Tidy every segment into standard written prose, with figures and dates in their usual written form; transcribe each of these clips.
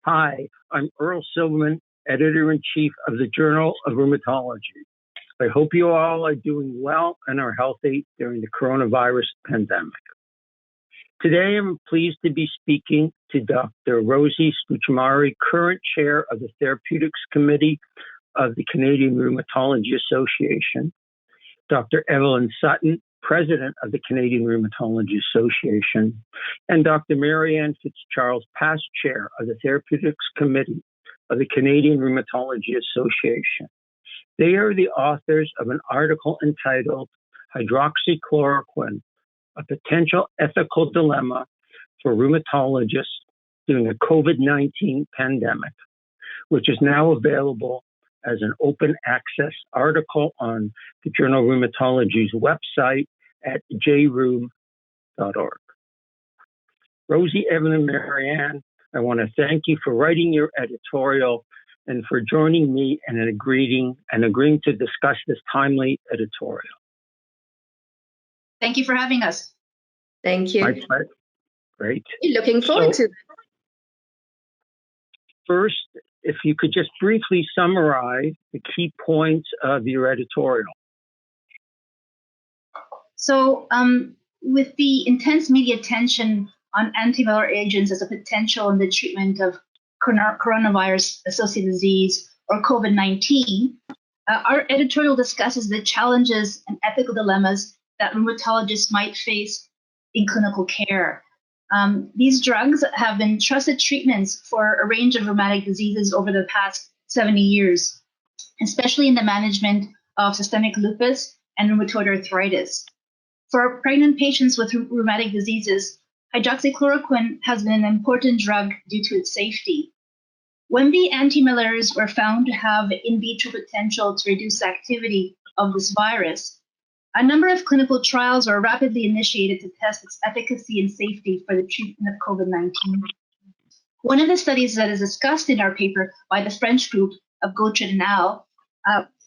Hi, I'm Earl Silverman, Editor-in-Chief of the Journal of Rheumatology. I hope you all are doing well and are healthy during the coronavirus pandemic. Today, I'm pleased to be speaking to Dr. Rosie Scuccimarri, current chair of the Therapeutics Committee of the Canadian Rheumatology Association, Dr. Evelyn Sutton, president of the Canadian Rheumatology Association, and Dr. Marianne Fitzcharles, past chair of the Therapeutics Committee of the Canadian Rheumatology Association. They are the authors of an article entitled Hydroxychloroquine, a potential ethical dilemma for rheumatologists during the COVID-19 pandemic, which is now available as an open access article on the Journal of Rheumatology's website at jrheum.org. Rosie, Evelyn, and Marianne, I want to thank you for writing your editorial and for joining me and agreeing to discuss this timely editorial. Thank you for having us. Thank you. My pleasure. Great. Looking forward to it. First, if you could just briefly summarize the key points of your editorial. So, with the intense media attention on antiviral agents as a potential in the treatment of coronavirus-associated disease or COVID-19, our editorial discusses the challenges and ethical dilemmas that rheumatologists might face in clinical care. These drugs have been trusted treatments for a range of rheumatic diseases over the past 70 years, especially in the management of systemic lupus and rheumatoid arthritis. For pregnant patients with rheumatic diseases, hydroxychloroquine has been an important drug due to its safety. When the antimalarials were found to have in vitro potential to reduce the activity of this virus, a number of clinical trials were rapidly initiated to test its efficacy and safety for the treatment of COVID-19. One of the studies that is discussed in our paper by the French group of Gauthier and al.,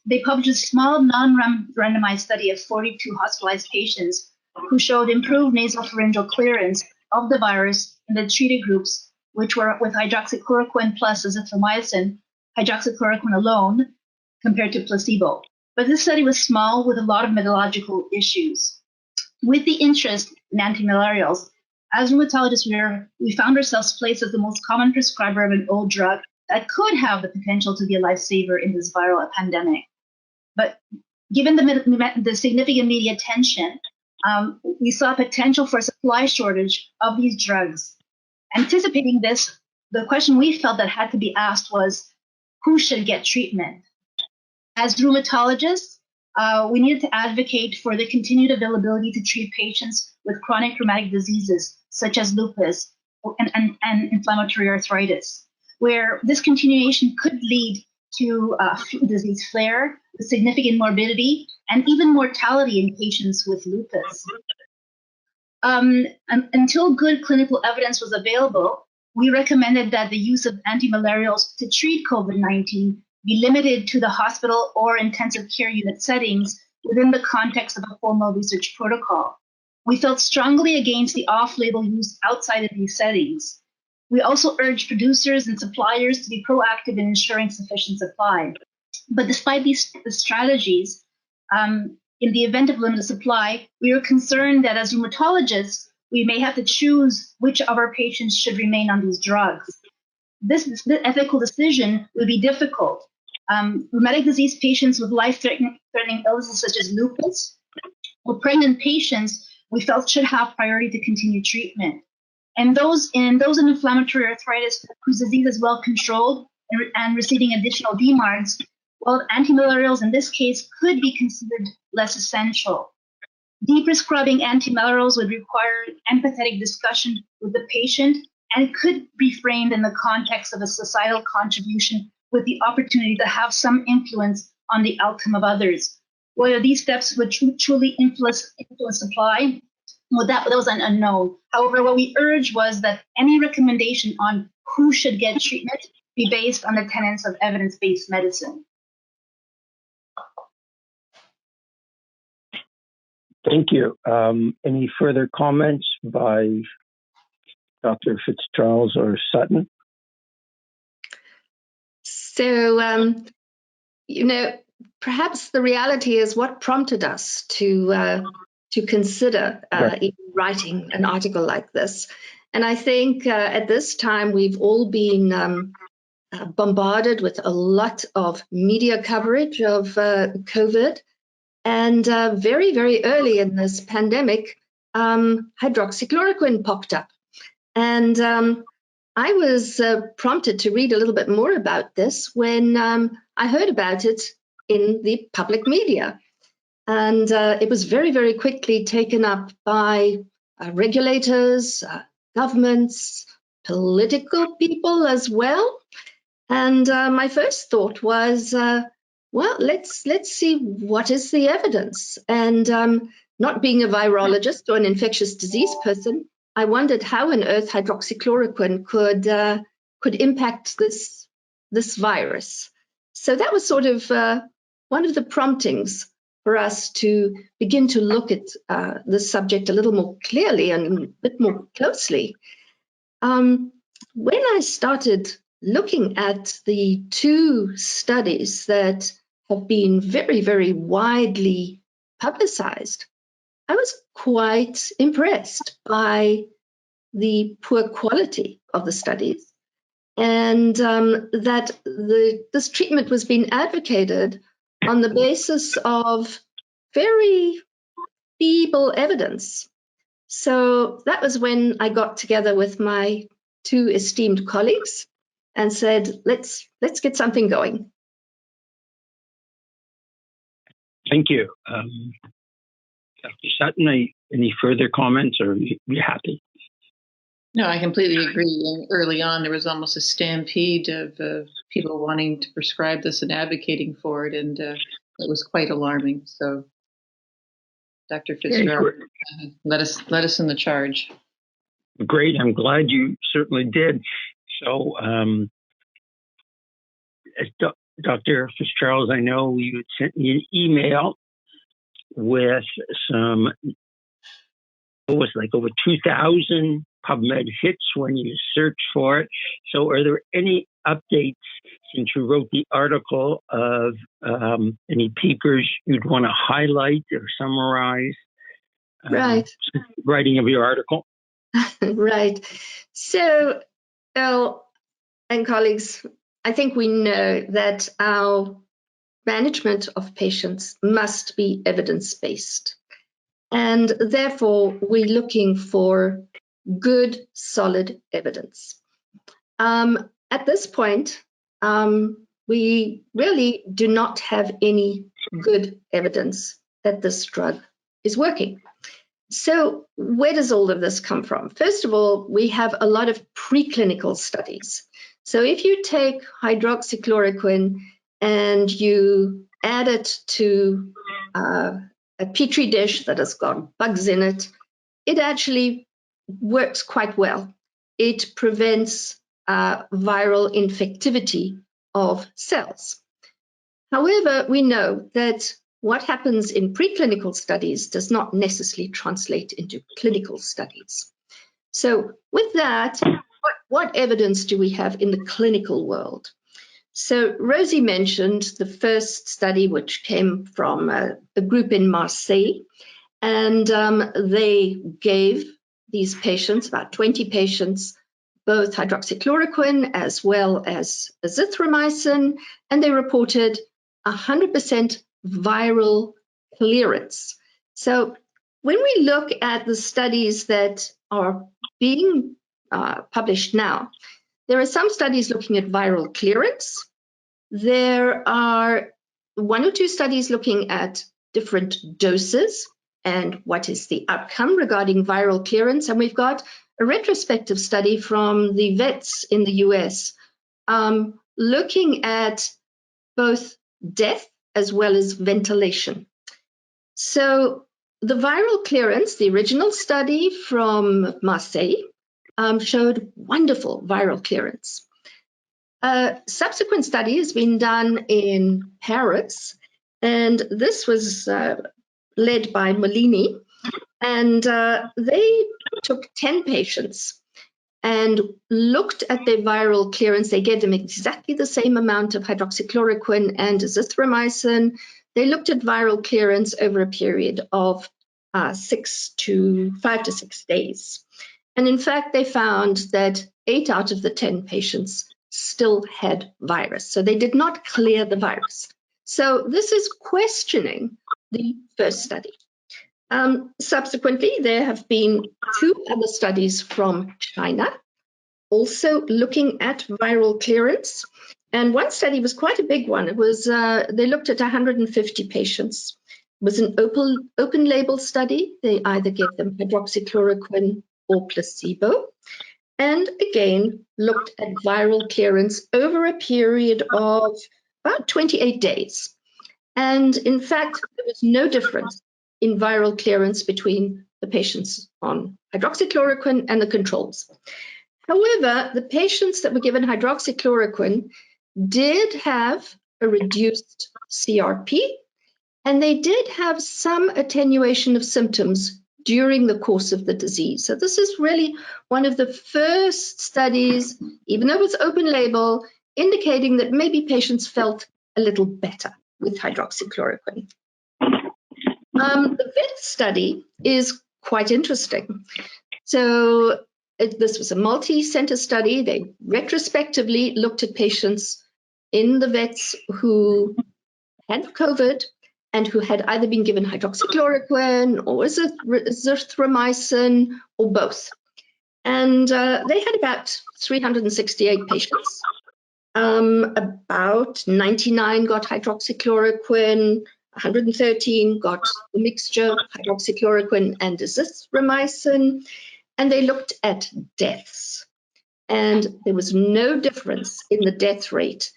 they published a small non-randomized study of 42 hospitalized patients who showed improved nasopharyngeal clearance of the virus in the treated groups, which were with hydroxychloroquine plus azithromycin, hydroxychloroquine alone, compared to placebo. But this study was small with a lot of methodological issues. With the interest in antimalarials, as rheumatologists, we found ourselves placed as the most common prescriber of an old drug that could have the potential to be a lifesaver in this viral pandemic. But given the significant media attention, we saw potential for a supply shortage of these drugs. Anticipating this, the question we felt that had to be asked was, who should get treatment? As rheumatologists, we needed to advocate for the continued availability to treat patients with chronic rheumatic diseases, such as lupus and inflammatory arthritis, where discontinuation could lead to disease flare, significant morbidity, and even mortality in patients with lupus. Until good clinical evidence was available, we recommended that the use of antimalarials to treat COVID-19 be limited to the hospital or intensive care unit settings within the context of a formal research protocol. We felt strongly against the off-label use outside of these settings. We also urged producers and suppliers to be proactive in ensuring sufficient supply. But despite these strategies, in the event of limited supply, we were concerned that as rheumatologists, we may have to choose which of our patients should remain on these drugs. This ethical decision would be difficult. Rheumatic disease patients with life-threatening illnesses such as lupus or pregnant patients we felt should have priority to continue treatment. And those in inflammatory arthritis whose disease is well controlled and receiving additional DMARDs, well, antimalarials in this case could be considered less essential. Deprescribing antimalarials would require empathetic discussion with the patient and could be framed in the context of a societal contribution with the opportunity to have some influence on the outcome of others. Whether these steps would truly influence supply, well, that was an unknown. However, what we urged was that any recommendation on who should get treatment be based on the tenets of evidence-based medicine. Thank you. Any further comments by Dr. Fitzcharles or Sutton? So, perhaps the reality is what prompted us to consider even writing an article like this. And I think at this time we've all been bombarded with a lot of media coverage of COVID. And very, very early in this pandemic, hydroxychloroquine popped up. And I was prompted to read a little bit more about this when I heard about it in the public media. And it was very, very quickly taken up by regulators, governments, political people as well. And my first thought was, well, let's see what is the evidence. And not being a virologist or an infectious disease person, I wondered how on earth hydroxychloroquine could impact this virus. So that was sort of one of the promptings for us to begin to look at this subject a little more clearly and a bit more closely. When I started looking at the two studies that have been very, very widely publicized, I was quite impressed by the poor quality of the studies and that this treatment was being advocated on the basis of very feeble evidence. So that was when I got together with my two esteemed colleagues and said, let's get something going. Thank you. Dr. Sutton, any further comments, or are you happy? No, I completely agree. And early on, there was almost a stampede of people wanting to prescribe this and advocating for it, and it was quite alarming. So, Dr. Fitzcharles, let us in the charge. Great. I'm glad you certainly did. So, Dr. Fitzcharles, I know you had sent me an email with some, it was like over 2,000 PubMed hits when you search for it. So are there any updates since you wrote the article of any papers you'd want to highlight or summarize? Right. Writing of your article? Right. So, Bill and colleagues, I think we know that our management of patients must be evidence-based. And therefore, we're looking for good, solid evidence. At this point, we really do not have any good evidence that this drug is working. So where does all of this come from? First of all, we have a lot of preclinical studies. So if you take hydroxychloroquine and you add it to a petri dish that has got bugs in it, it actually works quite well. It prevents viral infectivity of cells. However, we know that what happens in preclinical studies does not necessarily translate into clinical studies. So with that, what evidence do we have in the clinical world? So Rosie mentioned the first study, which came from a group in Marseille, and they gave these patients, about 20 patients, both hydroxychloroquine as well as azithromycin, and they reported 100% viral clearance. So when we look at the studies that are being published now, there are some studies looking at viral clearance. There are one or two studies looking at different doses and what is the outcome regarding viral clearance. And we've got a retrospective study from the vets in the US looking at both death as well as ventilation. So the viral clearance, the original study from Marseille, showed wonderful viral clearance. A subsequent study has been done in Paris, and this was led by Molini, and they took 10 patients and looked at their viral clearance. They gave them exactly the same amount of hydroxychloroquine and azithromycin. They looked at viral clearance over a period of 5 to 6 days. And in fact, they found that 8 out of the 10 patients still had virus. So they did not clear the virus. So this is questioning the first study. Subsequently, there have been 2 other studies from China also looking at viral clearance. And one study was quite a big one. It was they looked at 150 patients. It was an open label study. They either gave them hydroxychloroquine or placebo. And again, looked at viral clearance over a period of about 28 days. And in fact, there was no difference in viral clearance between the patients on hydroxychloroquine and the controls. However, the patients that were given hydroxychloroquine did have a reduced CRP, and they did have some attenuation of symptoms during the course of the disease. So this is really one of the first studies, even though it's open label, indicating that maybe patients felt a little better with hydroxychloroquine. The fifth study is quite interesting. So this was a multi-center study. They retrospectively looked at patients in the vets who had COVID and who had either been given hydroxychloroquine or azithromycin or both. And they had about 368 patients. About 99 got hydroxychloroquine, 113 got the mixture, hydroxychloroquine and azithromycin, and they looked at deaths. And there was no difference in the death rate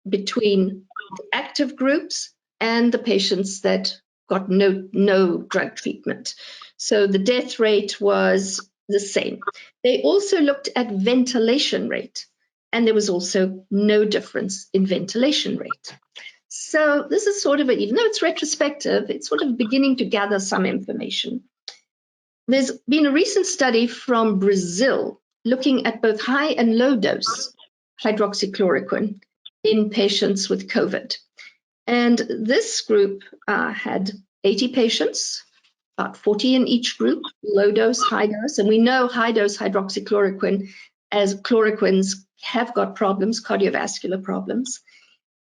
between the active groups and the patients that got no drug treatment. So the death rate was the same. They also looked at ventilation rate, and there was also no difference in ventilation rate. So this is sort of, even though it's retrospective, it's sort of beginning to gather some information. There's been a recent study from Brazil looking at both high and low dose hydroxychloroquine in patients with COVID. And this group had 80 patients, about 40 in each group, low dose, high dose. And we know high dose hydroxychloroquine, as chloroquines have got problems, cardiovascular problems.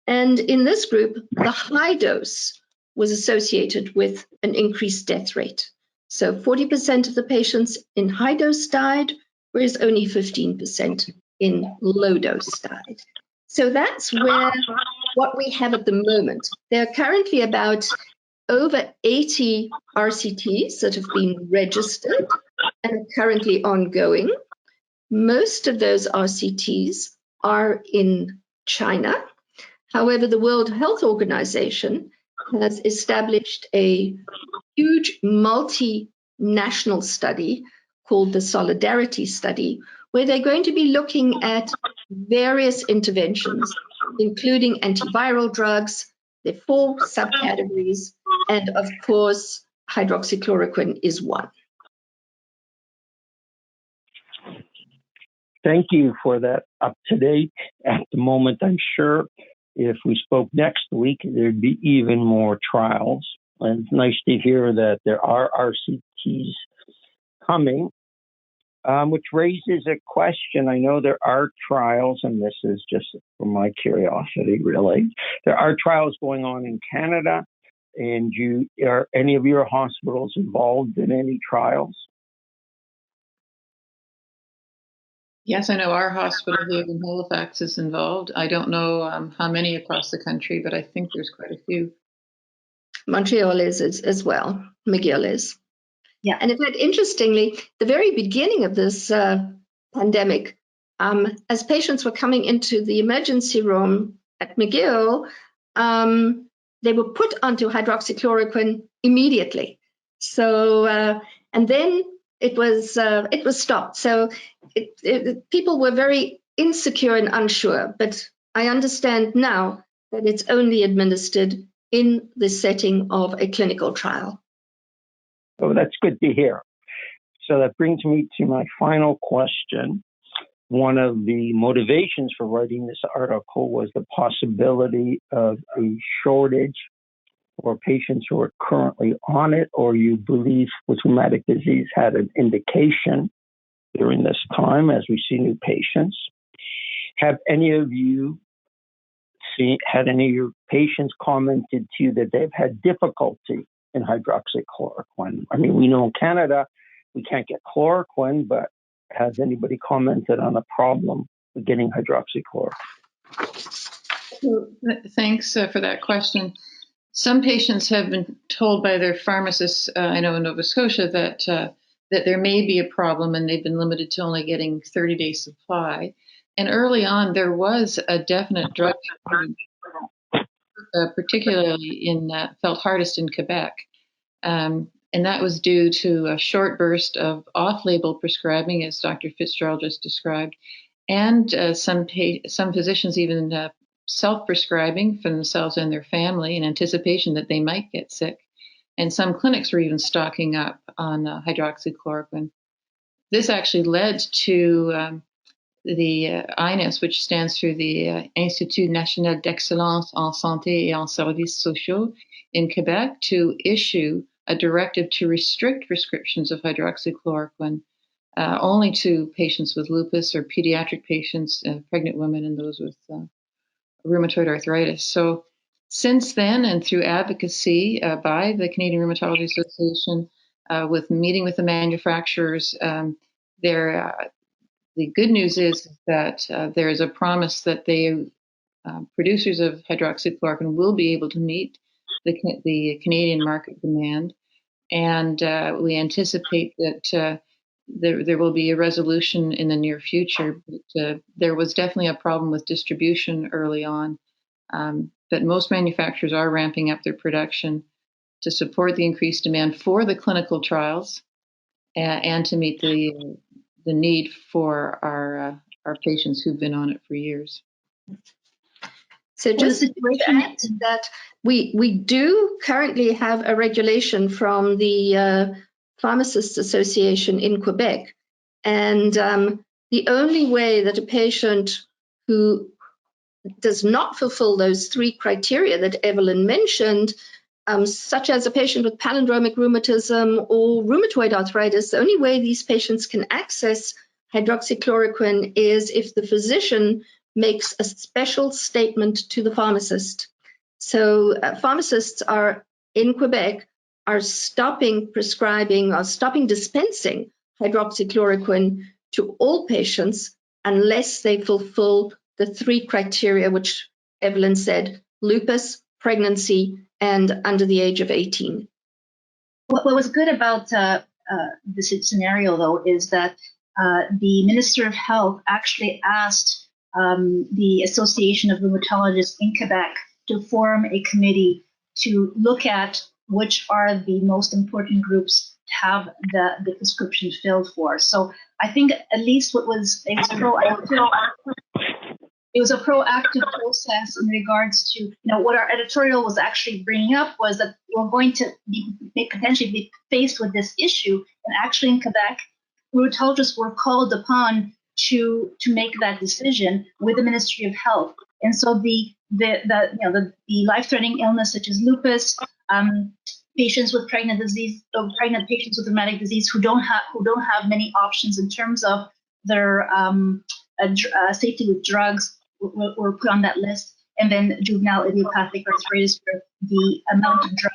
And in this group, the high dose was associated with an increased death rate. So 40% of the patients in high dose died, whereas only 15% in low dose died. So that's what we have at the moment. There are currently about over 80 RCTs that have been registered and are currently ongoing. Most of those RCTs are in China. However, the World Health Organization has established a huge multinational study called the Solidarity Study, where they're going to be looking at various interventions, including antiviral drugs, the 4 subcategories, and of course, hydroxychloroquine is one. Thank you for that up-to-date. At the moment, I'm sure if we spoke next week, there'd be even more trials. And it's nice to hear that there are RCTs coming, which raises a question. I know there are trials, and this is just for my curiosity, really. There are trials going on in Canada, and are any of your hospitals involved in any trials? Yes, I know our hospital here in Halifax is involved. I don't know how many across the country, but I think there's quite a few. Montreal is as well. McGill is. Yeah, and in fact, interestingly, the very beginning of this pandemic, as patients were coming into the emergency room at McGill, they were put onto hydroxychloroquine immediately. So, and then it was stopped. So people were very insecure and unsure, but I understand now that it's only administered in the setting of a clinical trial. Oh, that's good to hear. So that brings me to my final question. one of the motivations for writing this article was the possibility of a shortage for patients who are currently on it, or you believe with rheumatic disease had an indication during this time as we see new patients. Have any of you had any of your patients commented to you that they've had difficulty in hydroxychloroquine? I mean, we know in Canada we can't get chloroquine, but has anybody commented on a problem with getting hydroxychloroquine? Thanks for that question. Some patients have been told by their pharmacists, I know in Nova Scotia, that there may be a problem and they've been limited to only getting 30-day supply. And early on, there was a definite drug shortage, particularly felt hardest in Quebec. And that was due to a short burst of off-label prescribing, as Dr. Fitzcharles just described, and some physicians even self-prescribing for themselves and their family in anticipation that they might get sick. And some clinics were even stocking up on hydroxychloroquine. This actually led to the INES, which stands for the Institut National d'Excellence en Santé et en Services Sociaux in Quebec, to issue a directive to restrict prescriptions of hydroxychloroquine only to patients with lupus or pediatric patients, pregnant women, and those with rheumatoid arthritis. So since then, and through advocacy by the Canadian Rheumatology Association, with meeting with the manufacturers, the good news is that there is a promise that producers of hydroxychloroquine will be able to meet the Canadian market demand, and we anticipate that there will be a resolution in the near future. But there was definitely a problem with distribution early on, but most manufacturers are ramping up their production to support the increased demand for the clinical trials and to meet the need for our patients who've been on it for years. So just to add to that, we do currently have a regulation from the Pharmacists Association in Quebec. And the only way that a patient who does not fulfill those three criteria that Evelyn mentioned, such as a patient with palindromic rheumatism or rheumatoid arthritis, the only way these patients can access hydroxychloroquine is if the physician makes a special statement to the pharmacist. So pharmacists in Quebec are stopping prescribing or stopping dispensing hydroxychloroquine to all patients unless they fulfill the three criteria, which Evelyn said: lupus, pregnancy, and under the age of 18. What was good about this scenario, though, is that the Minister of Health actually asked the Association of Rheumatologists in Quebec to form a committee to look at which are the most important groups to have the prescription filled for. So I think at least it was a proactive process in regards to, what our editorial was actually bringing up was that we're going to potentially be faced with this issue. And actually in Quebec, rheumatologists were called upon to make that decision with the Ministry of Health. And so the life-threatening illness such as lupus, patients with pregnant patients with rheumatic disease who don't have many options in terms of their safety with drugs were put on that list, and then juvenile idiopathic arthritis, where the amount of drug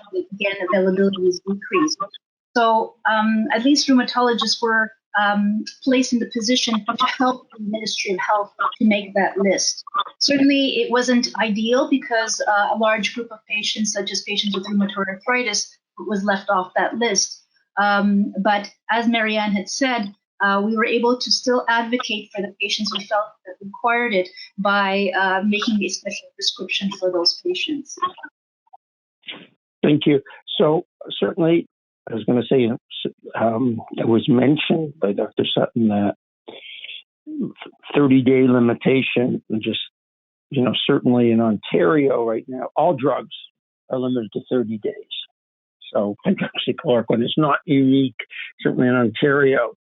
availability was decreased. So at least rheumatologists were placed in the position to help the Ministry of Health to make that list. Certainly, it wasn't ideal because a large group of patients, such as patients with rheumatoid arthritis, was left off that list. But as Marianne had said, we were able to still advocate for the patients who felt that required it by making a special prescription for those patients. Thank you. So certainly, I was going to say, it was mentioned by Dr. Sutton that 30-day limitation, just, certainly in Ontario right now, all drugs are limited to 30 days. So hydroxychloroquine is not unique, certainly in Ontario.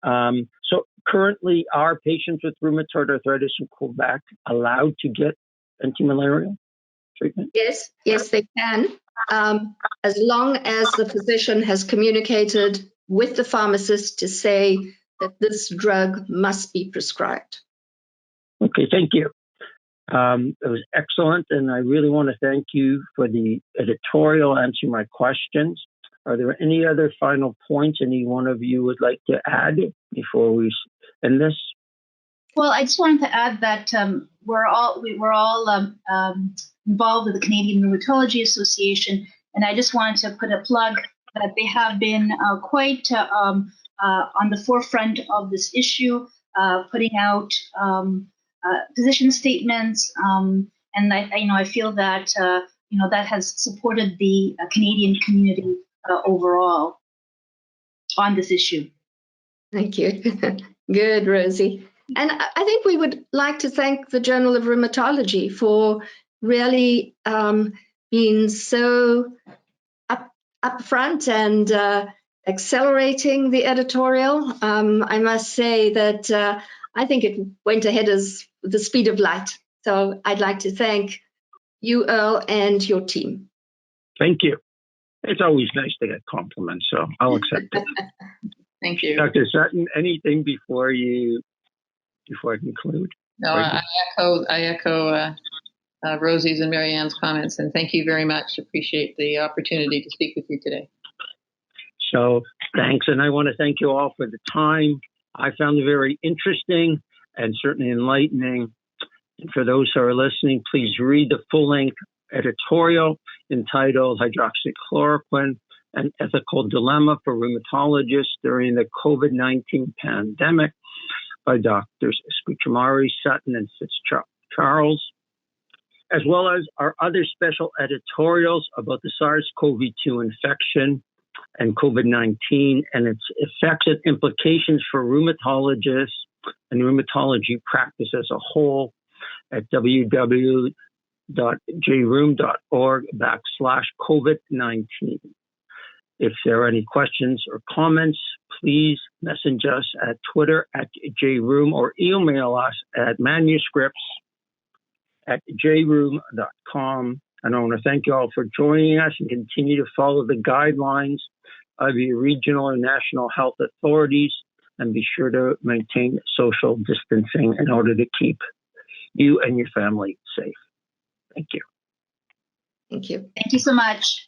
So Currently, are patients with rheumatoid arthritis in Quebec allowed to get anti-malarial treatment? Yes, they can, as long as the physician has communicated with the pharmacist to say that this drug must be prescribed. Okay, thank you. It was excellent, and I really want to thank you for the editorial answering my questions. Are there any other final points any one of you would like to add before we end this? Well, I just wanted to add that we're all involved with the Canadian Rheumatology Association, and I just wanted to put a plug that they have been quite on the forefront of this issue, putting out position statements, and I feel that that has supported the Canadian community overall on this issue. Thank you. Good, Rosie. And I think we would like to thank the Journal of Rheumatology for really being so upfront and accelerating the editorial. I must say that I think it went ahead as the speed of light. So I'd like to thank you, Earl, and your team. Thank you. It's always nice to get compliments, so I'll accept it. Thank you. Dr. Sutton, anything before I conclude? No, I echo Rosie's and Marianne's comments, and thank you very much. Appreciate the opportunity to speak with you today. So thanks, and I want to thank you all for the time. I found it very interesting and certainly enlightening. And for those who are listening, please read the full-length editorial entitled Hydroxychloroquine, an Ethical Dilemma for Rheumatologists During the COVID-19 Pandemic by Drs. Scuccimarri, Sutton, and Fitzcharles, as well as our other special editorials about the SARS-CoV-2 infection and COVID-19 and its effects and implications for rheumatologists and rheumatology practice as a whole at www.jroom.org/COVID-19. If there are any questions or comments, please message us at Twitter at jroom or email us at manuscripts@jroom.com. And I want to thank you all for joining us and continue to follow the guidelines of your regional and national health authorities, and be sure to maintain social distancing in order to keep you and your family safe. Thank you. Thank you. Thank you so much.